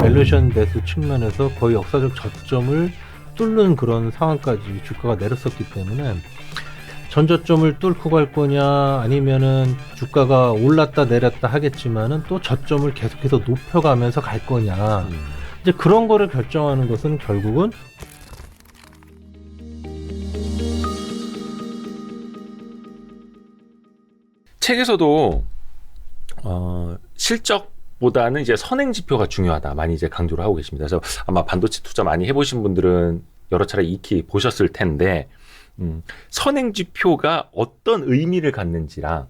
밸류에이션 배수 측면에서 거의 역사적 저점을 뚫는 그런 상황까지 주가가 내렸었기 때문에 전저점을 뚫고 갈 거냐 아니면은 주가가 올랐다 내렸다 하겠지만은 또 저점을 계속해서 높여가면서 갈 거냐 이제 그런 거를 결정하는 것은 결국은 책에서도 실적보다는 이제 선행 지표가 중요하다 많이 이제 강조를 하고 계십니다. 그래서 아마 반도체 투자 많이 해보신 분들은 여러 차례 익히 보셨을 텐데 선행 지표가 어떤 의미를 갖는지랑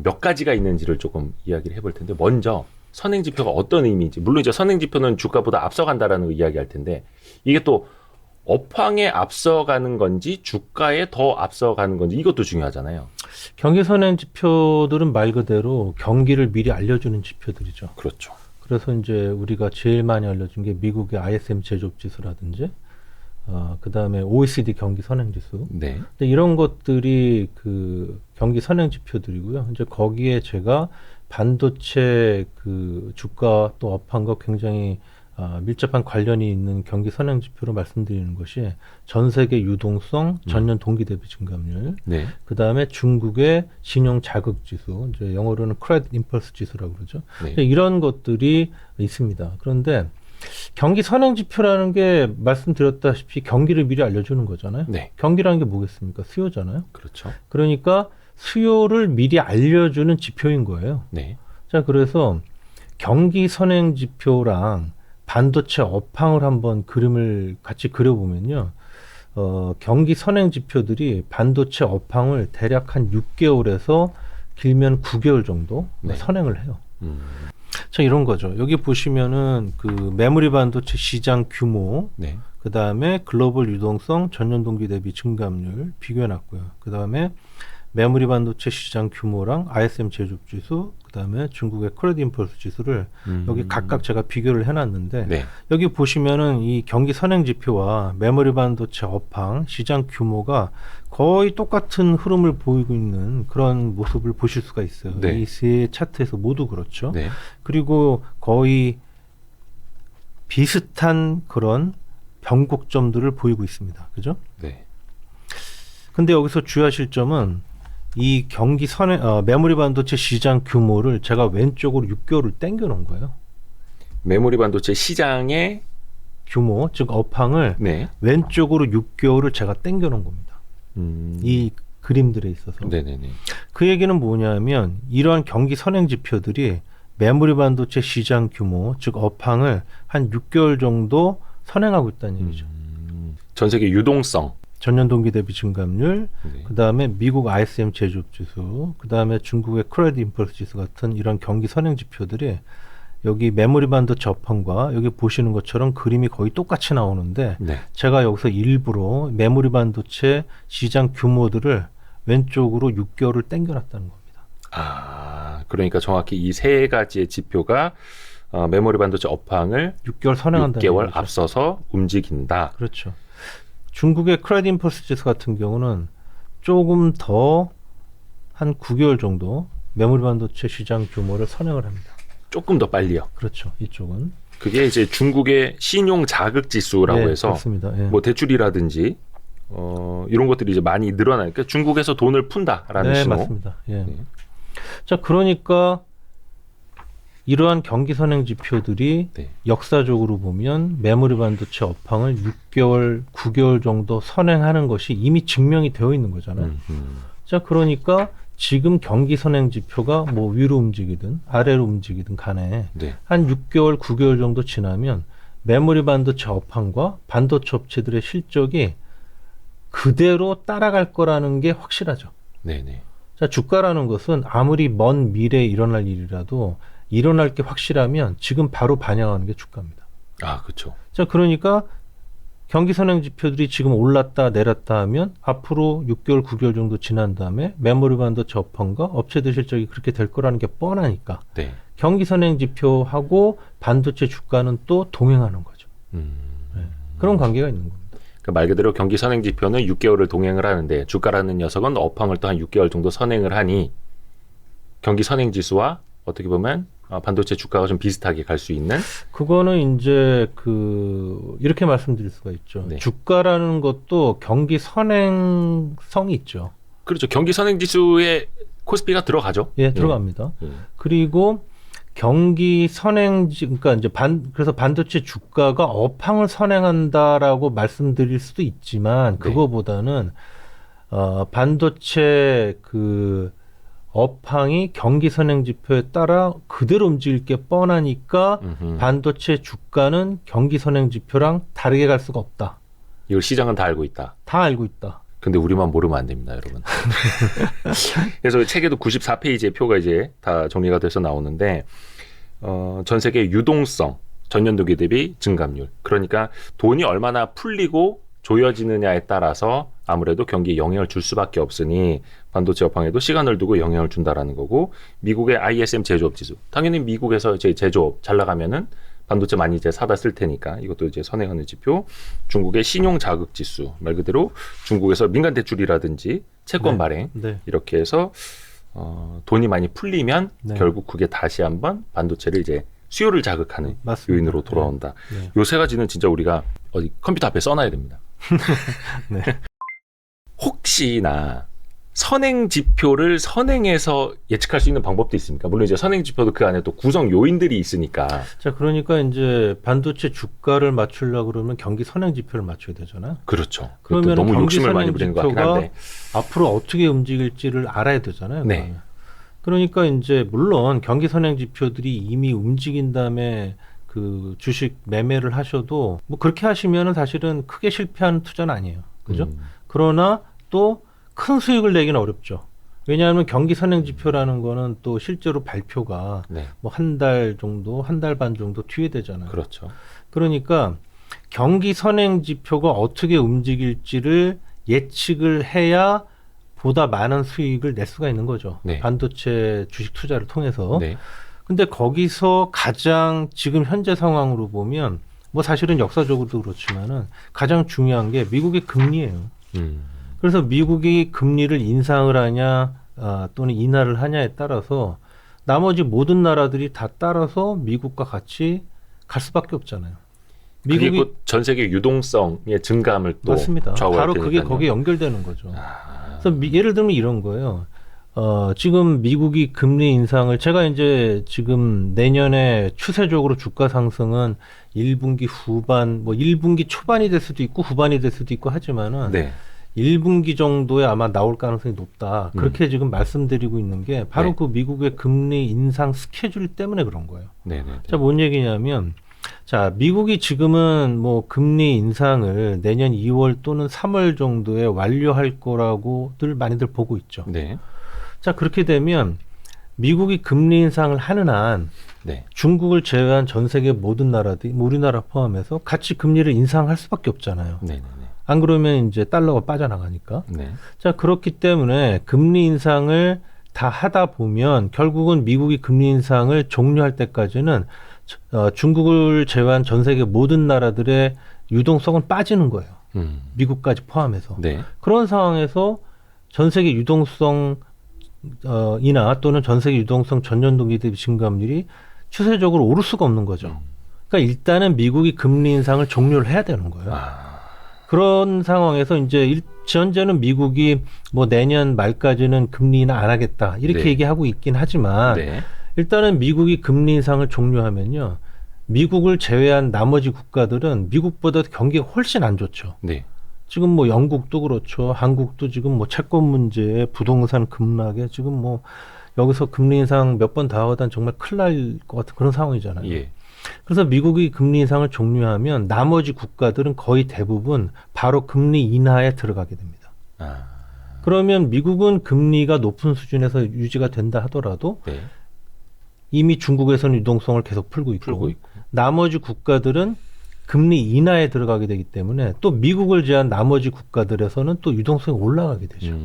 몇 가지가 있는지를 조금 이야기를 해볼 텐데 먼저 선행 지표가 어떤 의미인지 물론 이제 선행 지표는 주가보다 앞서간다라는 거 이야기할 텐데 이게 또 업황에 앞서가는 건지 주가에 더 앞서가는 건지 이것도 중요하잖아요. 경기 선행 지표들은 말 그대로 경기를 미리 알려주는 지표들이죠. 그렇죠. 그래서 이제 우리가 제일 많이 알려준 게 미국의 ISM 제조업 지수라든지 그 다음에 OECD 경기 선행 지수. 네. 근데 이런 것들이 그 경기 선행 지표들이고요. 이제 거기에 제가 반도체 그 주가 또 업황과 굉장히 밀접한 관련이 있는 경기 선행 지표로 말씀드리는 것이 전 세계 유동성 전년 동기 대비 증감률, 네. 그 다음에 중국의 신용 자극 지수, 이제 영어로는 크레딧 임펄스 지수라고 그러죠. 네. 이런 것들이 있습니다. 그런데 경기 선행 지표라는 게 말씀드렸다시피 경기를 미리 알려주는 거잖아요. 네. 경기라는 게 뭐겠습니까? 수요잖아요. 그렇죠. 그러니까 수요를 미리 알려주는 지표인 거예요. 네. 자, 그래서 경기 선행 지표랑 반도체 업황을 한번 그림을 같이 그려보면요. 경기 선행 지표들이 반도체 업황을 대략 한 6개월에서 길면 9개월 정도 네. 선행을 해요. 자, 이런 거죠. 여기 보시면은 그 메모리 반도체 시장 규모, 네. 그 다음에 글로벌 유동성 전년 동기 대비 증감률 비교해 놨고요. 그 다음에 메모리 반도체 시장 규모랑 ISM 제조업 지수, 그 다음에 중국의 크레딧 임펄스 지수를 여기 각각 제가 비교를 해놨는데 네. 여기 보시면은 이 경기 선행 지표와 메모리 반도체 업황 시장 규모가 거의 똑같은 흐름을 보이고 있는 그런 모습을 보실 수가 있어요. 네. 이 세 차트에서 모두 그렇죠. 네. 그리고 거의 비슷한 그런 변곡점들을 보이고 있습니다. 그죠? 네. 근데 여기서 주의하실 점은 이 경기 선행 메모리 반도체 시장 규모를 제가 왼쪽으로 6개월을 당겨 놓은 거예요. 메모리 반도체 시장의 규모, 즉 업황을 네. 왼쪽으로 6개월을 제가 당겨 놓은 겁니다. 이 그림들에 있어서. 네네네. 그 얘기는 뭐냐면 이러한 경기 선행 지표들이 메모리 반도체 시장 규모, 즉 업황을 한 6개월 정도 선행하고 있다는 얘기죠. 전 세계 유동성. 전년 동기 대비 증감률, 네. 그 다음에 미국 ISM 제조업 지수, 그 다음에 중국의 크레딧 임펄스 지수 같은 이런 경기 선행 지표들이 여기 메모리 반도체 업황과 여기 보시는 것처럼 그림이 거의 똑같이 나오는데 네. 제가 여기서 일부러 메모리 반도체 시장 규모들을 왼쪽으로 6개월을 당겨놨다는 겁니다. 그러니까 정확히 이 세 가지의 지표가 메모리 반도체 업황을 6개월 선행한다는 6개월 얘기죠. 앞서서 움직인다. 그렇죠. 중국의 크레딧 임펄스 지수 같은 경우는 조금 더 한 9개월 정도 메모리 반도체 시장 규모를 선행을 합니다. 조금 더 빨리요. 그렇죠. 이쪽은. 그게 이제 중국의 신용 자극 지수라고 네, 해서 그렇습니다. 예. 뭐 대출이라든지 이런 것들이 이제 많이 늘어나니까 중국에서 돈을 푼다라는 네, 신호. 맞습니다. 예. 네. 자, 그러니까 이러한 경기 선행 지표들이 네. 역사적으로 보면 메모리 반도체 업황을 6개월, 9개월 정도 선행하는 것이 이미 증명이 되어 있는 거잖아요. 자, 그러니까 지금 경기 선행 지표가 뭐 위로 움직이든 아래로 움직이든 간에 네. 한 6개월, 9개월 정도 지나면 메모리 반도체 업황과 반도체 업체들의 실적이 그대로 따라갈 거라는 게 확실하죠. 네네. 자, 주가라는 것은 아무리 먼 미래에 일어날 일이라도 일어날 게 확실하면 지금 바로 반영하는 게 주가입니다. 그렇죠. 자, 그러니까 경기 선행 지표들이 지금 올랐다 내렸다 하면 앞으로 6개월, 9개월 정도 지난 다음에 메모리 반도체 업황과 업체들 실적이 그렇게 될 거라는 게 뻔하니까 네. 경기 선행 지표하고 반도체 주가는 또 동행하는 거죠. 네. 그런 관계가 있는 겁니다. 그러니까 말 그대로 경기 선행 지표는 6개월을 동행을 하는데 주가라는 녀석은 업황을 또 한 6개월 정도 선행을 하니 경기 선행 지수와 어떻게 보면 반도체 주가가 좀 비슷하게 갈 수 있는. 그거는 이제 이렇게 말씀드릴 수가 있죠. 네. 주가라는 것도 경기 선행성이 있죠. 그렇죠. 경기 선행 지수에 코스피가 들어가죠. 예, 들어갑니다. 예. 그리고 경기 선행지, 그러니까 이제 그래서 반도체 주가가 업황을 선행한다라고 말씀드릴 수도 있지만, 그거보다는, 반도체 업황이 경기 선행 지표에 따라 그대로 움직일 게 뻔하니까, 반도체 주가는 경기 선행 지표랑 다르게 갈 수가 없다. 이걸 시장은 다 알고 있다. 다 알고 있다. 근데 우리만 모르면 안 됩니다, 여러분. 그래서 책에도 94페이지의 표가 이제 다 정리가 돼서 나오는데, 전 세계 유동성, 전년도기 대비 증감률. 그러니까 돈이 얼마나 풀리고 조여지느냐에 따라서 아무래도 경기에 영향을 줄 수밖에 없으니 반도체 업황에도 시간을 두고 영향을 준다라는 거고, 미국의 ISM 제조업 지수. 당연히 미국에서 이제 제조업 잘 나가면은 반도체 많이 이제 사다 쓸 테니까 이것도 이제 선행하는 지표. 중국의 신용 자극 지수, 말 그대로 중국에서 민간 대출이라든지 채권 네. 발행 네. 이렇게 해서 돈이 많이 풀리면 네. 결국 그게 다시 한번 반도체를 이제 수요를 자극하는 맞습니다. 요인으로 돌아온다. 네. 요 세 가지는 진짜 우리가 어디 컴퓨터 앞에 써놔야 됩니다. 네. 혹시나 선행 지표를 선행해서 예측할 수 있는 방법도 있습니까? 물론 이제 선행 지표도 그 안에 또 구성 요인들이 있으니까. 자, 그러니까 이제 반도체 주가를 맞추려고 그러면 경기 선행 지표를 맞춰야 되잖아요. 그렇죠. 그러면 너무 경기 욕심을 많이 선행 부리는 것 같긴 지표가 한데. 앞으로 어떻게 움직일지를 알아야 되잖아요. 네. 그러면. 그러니까 이제 물론 경기 선행 지표들이 이미 움직인 다음에 주식 매매를 하셔도 뭐 그렇게 하시면은 사실은 크게 실패하는 투자는 아니에요. 그죠? 그러나 또 큰 수익을 내기는 어렵죠. 왜냐하면 경기 선행 지표라는 거는 또 실제로 발표가 네. 뭐 한 달 정도, 한 달 반 정도 뒤에 되잖아요. 그렇죠. 그러니까 경기 선행 지표가 어떻게 움직일지를 예측을 해야 보다 많은 수익을 낼 수가 있는 거죠. 네. 반도체 주식 투자를 통해서. 네. 근데 거기서 가장 지금 현재 상황으로 보면 뭐 사실은 역사적으로도 그렇지만은 가장 중요한 게 미국의 금리예요. 그래서 미국이 금리를 인상을 하냐 또는 인하를 하냐에 따라서 나머지 모든 나라들이 다 따라서 미국과 같이 갈 수밖에 없잖아요. 미국이 곧 전 세계 유동성의 증감을 또 맞습니다. 좌우할 바로 그게 테니까요. 거기에 연결되는 거죠. 그래서 예를 들면 이런 거예요. 지금 미국이 금리 인상을 제가 이제 지금 내년에 추세적으로 주가 상승은 1분기 후반, 뭐 1분기 초반이 될 수도 있고 후반이 될 수도 있고 하지만은 네. 1분기 정도에 아마 나올 가능성이 높다. 그렇게 지금 말씀드리고 있는 게 바로 네. 그 미국의 금리 인상 스케줄 때문에 그런 거예요. 네. 네. 자, 뭔 얘기냐면 자, 미국이 지금은 뭐 금리 인상을 내년 2월 또는 3월 정도에 완료할 거라고들 많이들 보고 있죠. 네. 자, 그렇게 되면 미국이 금리 인상을 하는 한 네. 중국을 제외한 전 세계 모든 나라들이 뭐 우리나라 포함해서 같이 금리를 인상할 수밖에 없잖아요. 네. 네. 안 그러면 이제 달러가 빠져나가니까. 네. 자, 그렇기 때문에 금리 인상을 다 하다 보면 결국은 미국이 금리 인상을 종료할 때까지는 중국을 제외한 전 세계 모든 나라들의 유동성은 빠지는 거예요. 미국까지 포함해서. 네. 그런 상황에서 전 세계 유동성 이나 또는 전 세계 유동성 전년동기 대비 증감률이 추세적으로 오를 수가 없는 거죠. 그러니까 일단은 미국이 금리 인상을 종료를 해야 되는 거예요. 그런 상황에서 이제 현재는 미국이 뭐 내년 말까지는 금리 인하 안 하겠다 이렇게 네. 얘기하고 있긴 하지만 네. 일단은 미국이 금리 인상을 종료하면요. 미국을 제외한 나머지 국가들은 미국보다 경기가 훨씬 안 좋죠. 네. 지금 뭐 영국도 그렇죠. 한국도 지금 뭐 채권 문제, 부동산 급락에 지금 뭐 여기서 금리 인상 몇 번 더 하다 정말 큰일 날 것 같은 그런 상황이잖아요. 예. 그래서 미국이 금리 인상을 종료하면 나머지 국가들은 거의 대부분 바로 금리 인하에 들어가게 됩니다. 그러면 미국은 금리가 높은 수준에서 유지가 된다 하더라도 네. 이미 중국에서는 유동성을 계속 풀고 있고 나머지 국가들은 금리 인하에 들어가게 되기 때문에 또 미국을 제한 나머지 국가들에서는 또 유동성이 올라가게 되죠.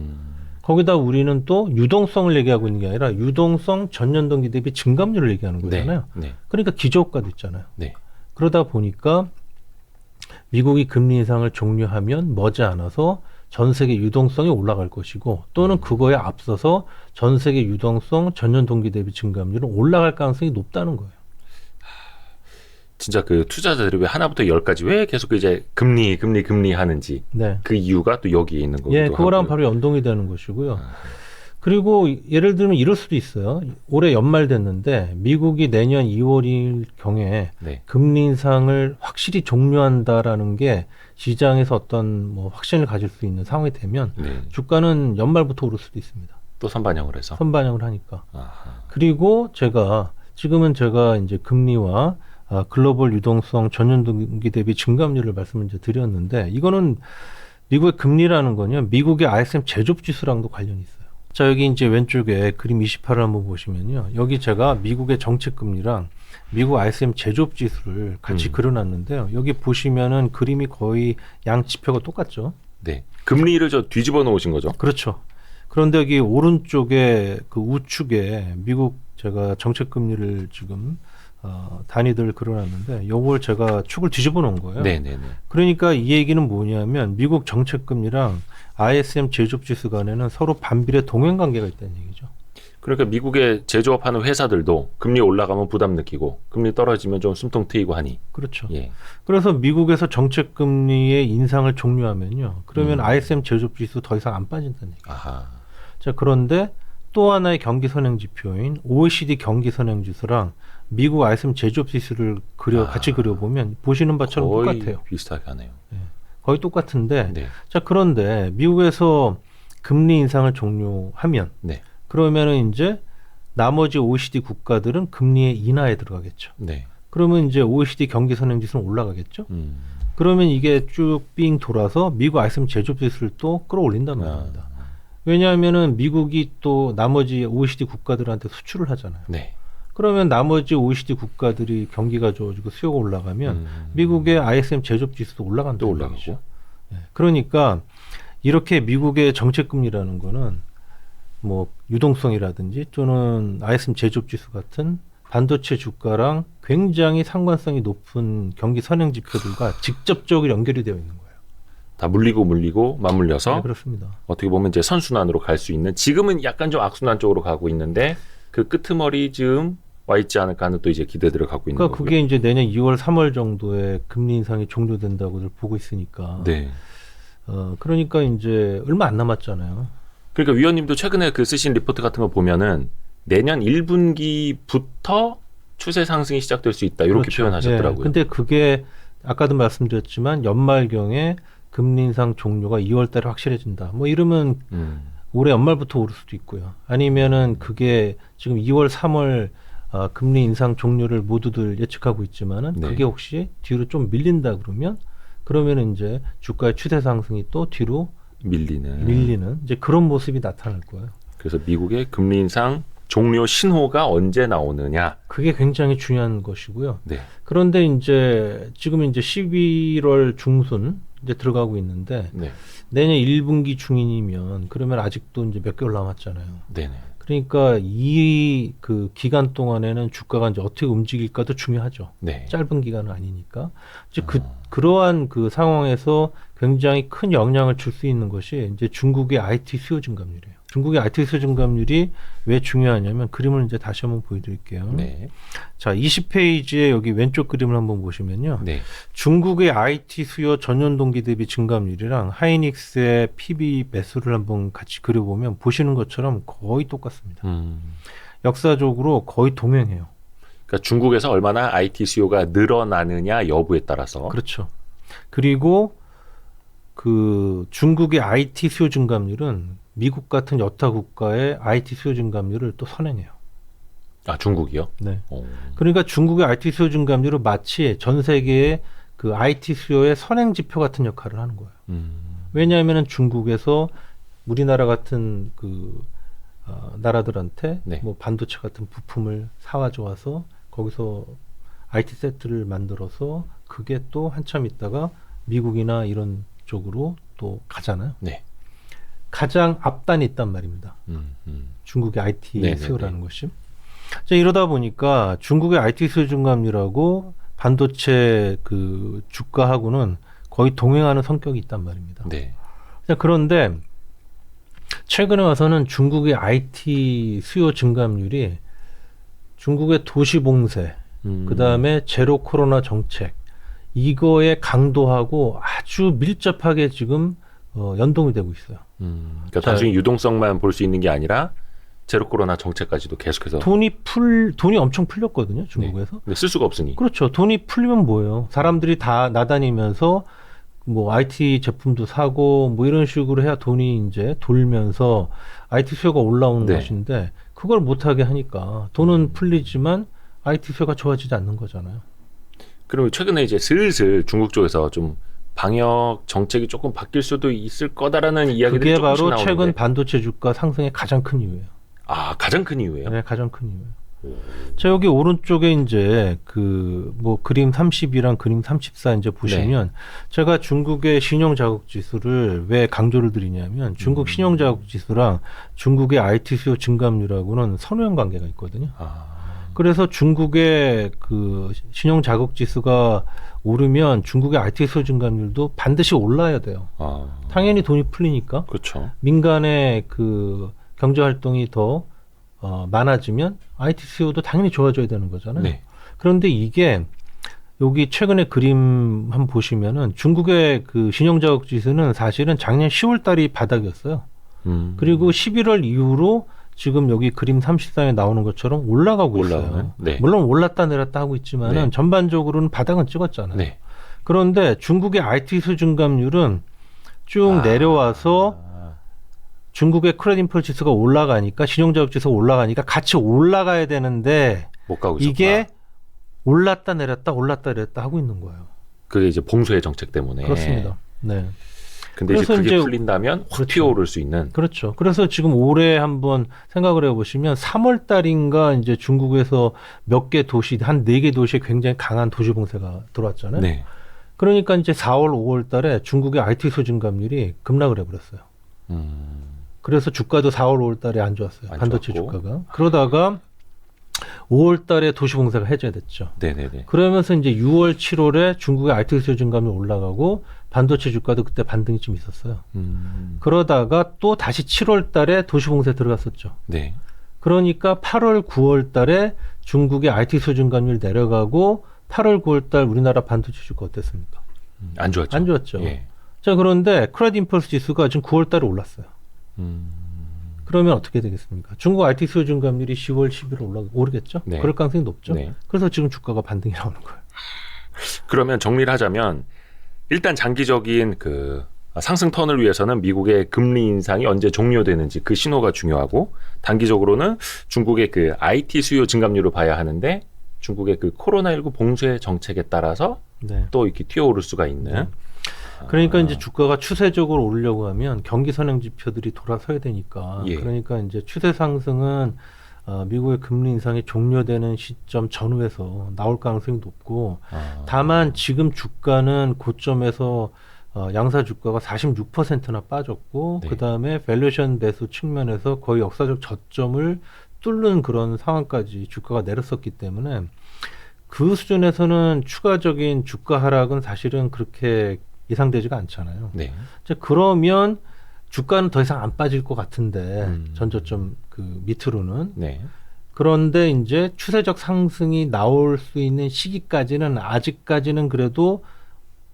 거기다 우리는 또 유동성을 얘기하고 있는 게 아니라 유동성 전년동기 대비 증감률을 얘기하는 거잖아요. 네. 그러니까 기저효과도 있잖아요. 네. 그러다 보니까 미국이 금리 인상을 종료하면 머지않아서 전 세계 유동성이 올라갈 것이고 또는 그거에 앞서서 전 세계 유동성 전년 동기 대비 증감률은 올라갈 가능성이 높다는 거예요. 진짜 그 투자자들이 왜 하나부터 열까지 왜 계속 이제 금리 하는지 네. 그 이유가 또 여기에 있는 거기도 예, 그거랑 하고요. 바로 연동이 되는 것이고요. 그리고 예를 들면 이럴 수도 있어요. 올해 연말 됐는데 미국이 내년 2월일 경에 네. 금리 인상을 확실히 종료한다라는 게 시장에서 어떤 뭐 확신을 가질 수 있는 상황이 되면 네. 주가는 연말부터 오를 수도 있습니다. 또 선반영을 해서. 선반영을 하니까. 아하. 그리고 지금은 제가 이제 금리와 글로벌 유동성 전년 동기 대비 증감률을 말씀을 이제 드렸는데 이거는 미국의 금리라는 거는요. 미국의 ISM 제조업 지수랑도 관련이 있어요. 자, 여기 이제 왼쪽에 그림 28을 한번 보시면요. 여기 제가 미국의 정책 금리랑 미국 ISM 제조업 지수를 같이 그려놨는데요. 여기 보시면은 그림이 거의 양 지표가 똑같죠. 네. 금리를 저 뒤집어 놓으신 거죠? 그렇죠. 그런데 여기 오른쪽에 그 우측에 미국 제가 정책 금리를 지금 단위들 그려놨는데 이걸 제가 축을 뒤집어 놓은 거예요. 네네네. 그러니까 이 얘기는 뭐냐면 미국 정책 금리랑 ISM 제조업 지수 간에는 서로 반비례 동행 관계가 있다는 얘기죠. 그러니까 미국에 제조업하는 회사들도 금리 올라가면 부담 느끼고 금리 떨어지면 좀 숨통 트이고 하니. 그렇죠. 예. 그래서 미국에서 정책 금리의 인상을 종료하면요. 그러면 ISM 제조업 지수 더 이상 안 빠진다는 얘기예요. 아하. 자, 그런데 또 하나의 경기 선행 지표인 OECD 경기 선행 지수랑 미국 ISM 제조업 지수를 같이 그려보면 보시는 바처럼 거의 똑같아요. 비슷하게 하네요. 거의 똑같은데 네. 자, 그런데 미국에서 금리 인상을 종료하면 네. 그러면은 이제 나머지 OECD 국가들은 금리의 인하에 들어가겠죠. 네. 그러면 이제 OECD 경기 선행 지수는 올라가겠죠. 그러면 이게 쭉 삥 돌아서 미국 ISM 제조업 지수를 또 끌어올린단 말입니다. 왜냐하면은 미국이 또 나머지 OECD 국가들한테 수출을 하잖아요. 네. 그러면 나머지 OECD 국가들이 경기가 좋아지고 수요가 올라가면 미국의 ISM 제조업 지수도 올라간다는 또 올라가고. 얘기죠. 그러니까 이렇게 미국의 정책 금리라는 거는 뭐 유동성이라든지 또는 ISM 제조업 지수 같은 반도체 주가랑 굉장히 상관성이 높은 경기 선행 지표들과 직접적으로 연결이 되어 있는 거예요. 다 물리고 맞물려서 네, 그렇습니다. 어떻게 보면 이제 선순환으로 갈 수 있는, 지금은 약간 좀 악순환 쪽으로 가고 있는데 그 끄트머리 즈음 와 있지 않을까 하는 또 이제 기대들을 갖고 있는 그러니까 거고요. 그게 이제 내년 2월, 3월 정도에 금리 인상이 종료된다고들 보고 있으니까. 네. 그러니까 이제 얼마 안 남았잖아요. 그러니까 위원님도 최근에 그 쓰신 리포트 같은 거 보면은 내년 1분기부터 추세 상승이 시작될 수 있다 이렇게 그렇죠. 표현하셨더라고요. 근데 그게 아까도 말씀드렸지만 연말경에 금리 인상 종료가 2월 달에 확실해진다. 뭐 이러면 올해 연말부터 오를 수도 있고요. 아니면은 그게 지금 2월, 3월 금리 인상 종료를 모두들 예측하고 있지만은 네. 그게 혹시 뒤로 좀 밀린다 그러면은 이제 주가의 추세 상승이 또 뒤로 밀리는 이제 그런 모습이 나타날 거예요. 그래서 미국의 금리 인상 종료 신호가 언제 나오느냐. 그게 굉장히 중요한 것이고요. 네. 그런데 이제 지금 이제 11월 중순 이제 들어가고 있는데 네. 내년 1분기 중이면 그러면 아직도 이제 몇 개월 남았잖아요. 네네. 그러니까 이 그 기간 동안에는 주가가 이제 어떻게 움직일까도 중요하죠. 네. 짧은 기간은 아니니까. 이제 그러한 그 상황에서 굉장히 큰 영향을 줄 수 있는 것이 이제 중국의 IT 수요 증감률이에요. 중국의 IT 수요 증감률이 왜 중요하냐면 그림을 이제 다시 한번 보여드릴게요. 네. 자, 20페이지에 여기 왼쪽 그림을 한번 보시면요. 네. 중국의 IT 수요 전년 동기 대비 증감률이랑 하이닉스의 PB 매수를 한번 같이 그려보면 보시는 것처럼 거의 똑같습니다. 역사적으로 거의 동행해요. 그러니까 중국에서 얼마나 IT 수요가 늘어나느냐 여부에 따라서. 그렇죠. 그리고 그 중국의 IT 수요 증감률은 미국 같은 여타 국가의 IT 수요 증감률을 또 선행해요. 아, 중국이요? 네. 오. 그러니까 중국의 IT 수요 증감률은 마치 전 세계의 그 IT 수요의 선행 지표 같은 역할을 하는 거예요. 왜냐하면 중국에서 우리나라 같은 그 나라들한테 네. 뭐 반도체 같은 부품을 사와줘 와서 거기서 IT 세트를 만들어서 그게 또 한참 있다가 미국이나 이런 쪽으로 또 가잖아요. 네. 가장 앞단에 있단 말입니다. 중국의 IT 네네네. 수요라는 것이. 자, 이러다 보니까 중국의 IT 수요 증감률하고 반도체 그 주가하고는 거의 동행하는 성격이 있단 말입니다. 네. 자, 그런데 최근에 와서는 중국의 IT 수요 증감률이 중국의 도시 봉쇄, 그다음에 제로 코로나 정책 이거의 강도하고 아주 밀접하게 지금 연동이 되고 있어요. 그러니까 단순히 유동성만 볼 수 있는 게 아니라 제로 코로나 정책까지도 계속해서 돈이 엄청 풀렸거든요, 중국에서. 네. 근데 쓸 수가 없으니. 그렇죠. 돈이 풀리면 뭐예요? 사람들이 다 나다니면서 뭐 IT 제품도 사고 뭐 이런 식으로 해야 돈이 이제 돌면서 IT 수요가 올라오는 네. 것인데 그걸 못하게 하니까 돈은 풀리지만 IT 수요가 좋아지지 않는 거잖아요. 그리고 최근에 이제 슬슬 중국 쪽에서 좀 방역 정책이 조금 바뀔 수도 있을 거다라는 이야기들이 그게 조금씩 바로 나오는데. 최근 반도체 주가 상승의 가장 큰 이유예요. 아, 가장 큰 이유예요. 네, 가장 큰 이유예요. 자, 여기 오른쪽에 이제 그 뭐 그림 30이랑 그림 34 이제 보시면 제가 중국의 신용 자국 지수를 왜 강조를 드리냐면 중국 신용 자국 지수랑 중국의 IT 수요 증감률하고는 선후형 관계가 있거든요. 그래서 중국의 그 신용 자국 지수가 오르면 중국의 IT 수요 증감률도 반드시 올라야 돼요. 당연히 돈이 풀리니까. 그렇죠. 민간의 그 경제 활동이 더 많아지면 IT 수요도 당연히 좋아져야 되는 거잖아요. 네. 그런데 이게 여기 최근에 그림 한번 보시면은 중국의 그 신용자국 지수는 사실은 작년 10월 달이 바닥이었어요. 그리고 11월 이후로 지금 여기 그림 34에 나오는 것처럼 올라가고 있어요. 네. 물론 올랐다 내렸다 하고 있지만은 네. 전반적으로는 바닥은 찍었잖아요. 네. 그런데 중국의 IT 수요 증감률은 쭉 내려와서 중국의 크레딧 인플레 지수가 올라가니까 신용자국 지수가 올라가니까 같이 올라가야 되는데 못 가고 있었구나. 이게 올랐다 내렸다 하고 있는 거예요. 그게 이제 봉쇄의 정책 때문에. 그렇습니다. 네. 근데 이제 그래서 그게 이제 풀린다면 확 그렇죠. 튀어오를 수 있는. 그렇죠. 그래서 지금 올해 한번 생각을 해보시면 3월 달인가 이제 중국에서 몇 개 도시, 한 4개 도시에 굉장히 강한 도시 봉쇄가 들어왔잖아요. 네. 그러니까 이제 4월, 5월 달에 중국의 IT 소진감률이 급락을 해버렸어요. 그래서 주가도 4월, 5월 달에 안 좋았어요. 안 반도체 좋았고. 주가가. 그러다가 5월 달에 도시 봉쇄가 해제됐죠. 네네네. 그러면서 이제 6월, 7월에 중국의 IT 소진감이 올라가고 반도체 주가도 그때 반등이 좀 있었어요. 그러다가 또 다시 7월 달에 도시 봉쇄 들어갔었죠. 네. 그러니까 8월, 9월 달에 중국의 IT 소진감률 내려가고 8월, 9월 달 우리나라 반도체 주가 어땠습니까? 안 좋았죠. 안 좋았죠. 예. 자, 그런데 크레딧 인플레이션 지수가 지금 9월 달에 올랐어요. 그러면 어떻게 되겠습니까? 중국 IT 수요 증감률이 10월, 11월 오르겠죠? 네. 그럴 가능성이 높죠. 네. 그래서 지금 주가가 반등이 나오는 거예요. 그러면 정리를 하자면 일단 장기적인 그 상승 턴을 위해서는 미국의 금리 인상이 언제 종료되는지 그 신호가 중요하고 단기적으로는 중국의 그 IT 수요 증감률을 봐야 하는데 중국의 그 코로나19 봉쇄 정책에 따라서 네. 또 이렇게 튀어오를 수가 있는. 그러니까 이제 주가가 추세적으로 오르려고 하면 경기 선행 지표들이 돌아서야 되니까. 예. 그러니까 이제 추세 상승은 미국의 금리 인상이 종료되는 시점 전후에서 나올 가능성이 높고 다만 지금 주가는 고점에서 양사 주가가 46%나 빠졌고 네. 그다음에 밸류에이션 배수 측면에서 거의 역사적 저점을 뚫는 그런 상황까지 주가가 내렸었기 때문에 그 수준에서는 추가적인 주가 하락은 사실은 그렇게 예상되지가 않잖아요. 네. 이제 그러면 주가는 더 이상 안 빠질 것 같은데 전저점 그 밑으로는 네. 그런데 이제 추세적 상승이 나올 수 있는 시기까지는 아직까지는 그래도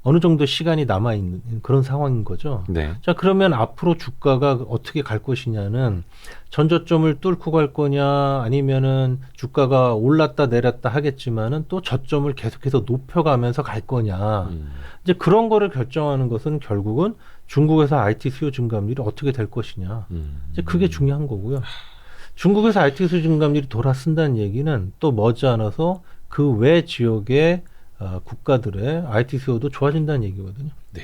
어느 정도 시간이 남아 있는 그런 상황인 거죠. 네. 자, 그러면 앞으로 주가가 어떻게 갈 것이냐는 전저점을 뚫고 갈 거냐 아니면은 주가가 올랐다 내렸다 하겠지만은 또 저점을 계속해서 높여가면서 갈 거냐. 이제 그런 거를 결정하는 것은 결국은 중국에서 IT 수요 증감률이 어떻게 될 것이냐. 이제 그게 중요한 거고요. 중국에서 IT 수요 증감률이 돌아선다는 얘기는 또 머지않아서 그 외 지역의 국가들의 IT 수요도 좋아진다는 얘기거든요. 네.